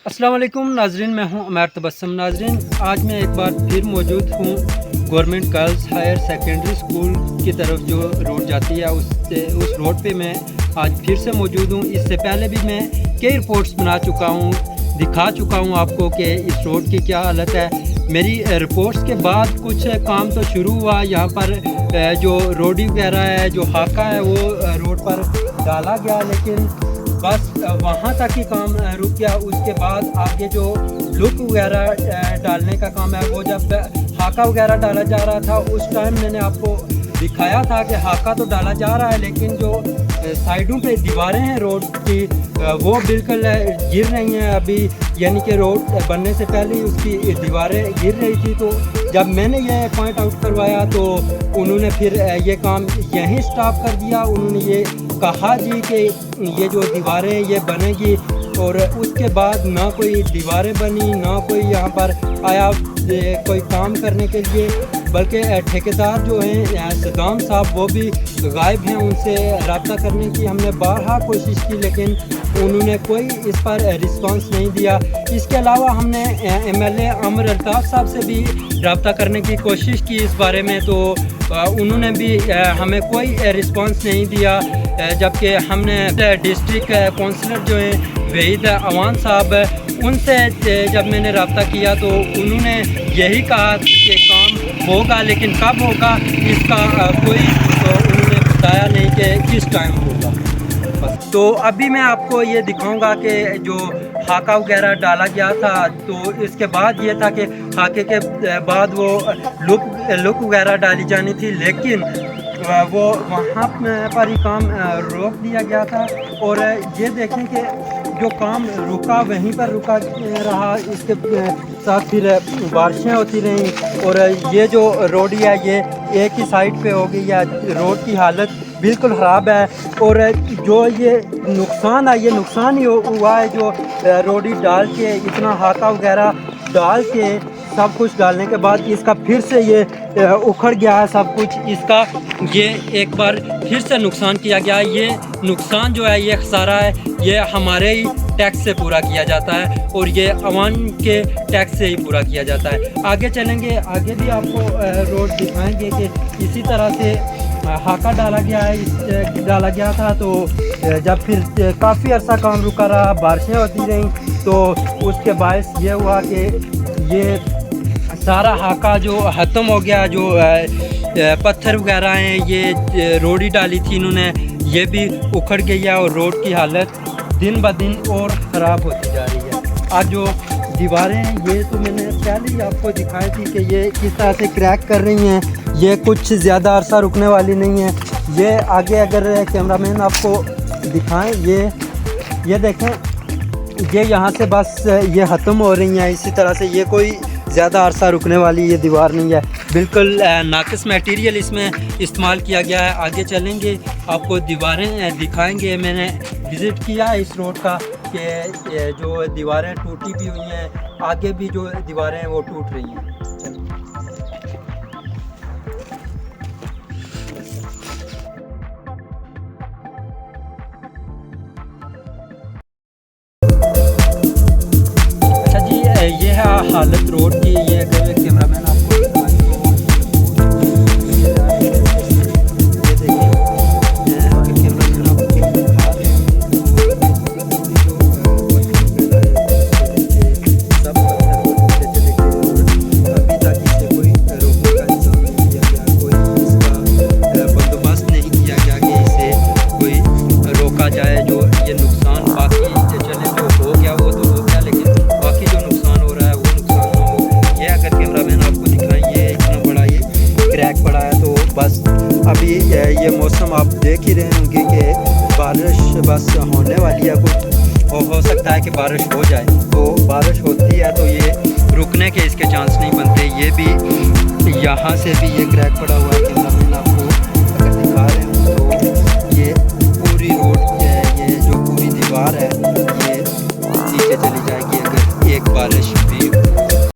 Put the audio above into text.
अस्सलाम वालेकुम नाजरीन, मैं हूं उमैर तबस्सुम। नाजरीन, आज मैं एक बार फिर मौजूद हूं government girls higher secondary school की तरफ जो रोड जाती है उस रोड पे मैं आज फिर से मौजूद हूं। इससे पहले भी मैं कई रिपोर्ट्स बना चुका हूं, दिखा चुका हूं आपको कि इस रोड की क्या हालत है। मेरी रिपोर्ट्स के बाद कुछ काम तो शुरू हुआ। यहाँ पर जो रोडी वगैरह है, जो हाका है, वो रोड पर डाला गया, लेकिन बस वहाँ तक ही काम रुक गया। उसके बाद आगे जो लुक वगैरह डालने का काम है, वो जब हाका वगैरह डाला जा रहा था उस टाइम मैंने आपको दिखाया था कि हाका तो डाला जा रहा है, लेकिन जो साइडों पे दीवारें हैं रोड की वो बिल्कुल गिर रही हैं अभी, यानी कि रोड बनने से पहले ही उसकी दीवारें गिर रही थी। तो जब मैंने ये पॉइंट आउट करवाया तो उन्होंने फिर ये काम यहीं स्टॉप कर दिया। उन्होंने ये कहा जी कि ये जो दीवारें ये बनेगी, और उसके बाद ना कोई दीवारें बनी, ना कोई यहाँ पर आया कोई काम करने के लिए, बल्कि ठेकेदार जो हैं सद्दाम साहब वो भी गायब हैं। उनसे रब्ता करने की हमने बारहा कोशिश की, लेकिन उन्होंने कोई इस पर रिस्पांस नहीं दिया। इसके अलावा हमने MLA अमर अल्ताफ़ साहब से भी रब्ता करने की कोशिश की इस बारे में, तो उन्होंने भी हमें कोई रिस्पांस नहीं दिया। जबकि हमने डिस्ट्रिक्ट काउंसलर जो हैं वहीद अवान साहब, उनसे जब मैंने रब्ता किया तो उन्होंने यही कहा कि काम होगा, लेकिन कब होगा इसका कोई तो उन्होंने बताया नहीं कि किस टाइम होगा। तो अभी मैं आपको ये दिखाऊंगा कि जो हाका वगैरह डाला गया था, तो इसके बाद ये था कि हाके के बाद वो लुक वगैरह डाली जानी थी, लेकिन वो वहाँ पर ही काम रोक दिया गया था। और ये देखें कि जो काम रुका वहीं पर रुका रहा, इसके साथ फिर बारिशें होती रहीं, और ये जो रोड है ये एक ही साइड पे हो गई है। रोड की हालत बिल्कुल ख़राब है, और जो ये नुकसान है ये नुकसान ही हुआ है जो रोडी डाल के, इतना हाका वगैरह डाल के, सब कुछ डालने के बाद इसका फिर से ये उखड़ गया है सब कुछ। इसका ये एक बार फिर से नुकसान किया गया। ये नुकसान जो है, ये खसारा है, ये हमारे ही टैक्स से पूरा किया जाता है, और ये अवाम के टैक्स से ही पूरा किया जाता है। आगे चलेंगे, आगे भी आपको रोड दिखाएंगे कि इसी तरह से हाका डाला गया है, डाला गया था। तो जब फिर काफ़ी अर्सा काम रुका रहा, बारिशें होती रहीं, तो उसके बायस ये हुआ कि ये सारा हाका जो ख़त्म हो गया। जो पत्थर वगैरह हैं, ये रोडी डाली थी इन्होंने, ये भी उखड़ गई है, और रोड की हालत दिन ब दिन और ख़राब होती जा रही है। आज जो दीवारें हैं ये तो मैंने पहले ही आपको दिखाई थी कि ये किस तरह से क्रैक कर रही हैं, ये कुछ ज़्यादा अरसा रुकने वाली नहीं है। ये आगे अगर कैमरामैन आपको दिखाएं, ये देखें, ये यहाँ से बस ये ख़त्म हो रही हैं इसी तरह से। ये कोई ज़्यादा अरसा रुकने वाली ये दीवार नहीं है, बिल्कुल नाकिस मटेरियल इसमें इस्तेमाल किया गया है। आगे चलेंगे, आपको दीवारें दिखाएंगे। मैंने विज़िट किया इस रोड का कि जो दीवारें टूटी भी हुई हैं, आगे भी जो दीवारें हैं वो टूट रही हैं। अच्छा जी, ये है हालत रोड की। ये अगर कैमरामैन आपको दिखाएं तो ये देखिए, अगर कैमरामैन आपको दिखा रहे हैं सब पत्थर चले गए, अभी तक इसे कोई रोकने का इंतजाम नहीं किया गया, कोई इसका बंदोबस्त नहीं किया गया कि इसे कोई रोका जाए। जो ये नुकसान बाकी चले जो हो गया वो तो हो गया, लेकिन बाकी जो नुकसान हो रहा है वो नुकसान ना हो। ये अगर कैमरामैन आपको दिखाएं, ये इतना बड़ा ये क्रैक पड़ा है, तो बस अभी ये मौसम आप देख ही रहे होंगे कि बारिश बस होने वाली है कुछ, और हो सकता है कि बारिश हो जाए। तो बारिश होती है तो ये रुकने के इसके चांस नहीं बनते। ये भी यहाँ से भी ये क्रैक पड़ा हुआ है,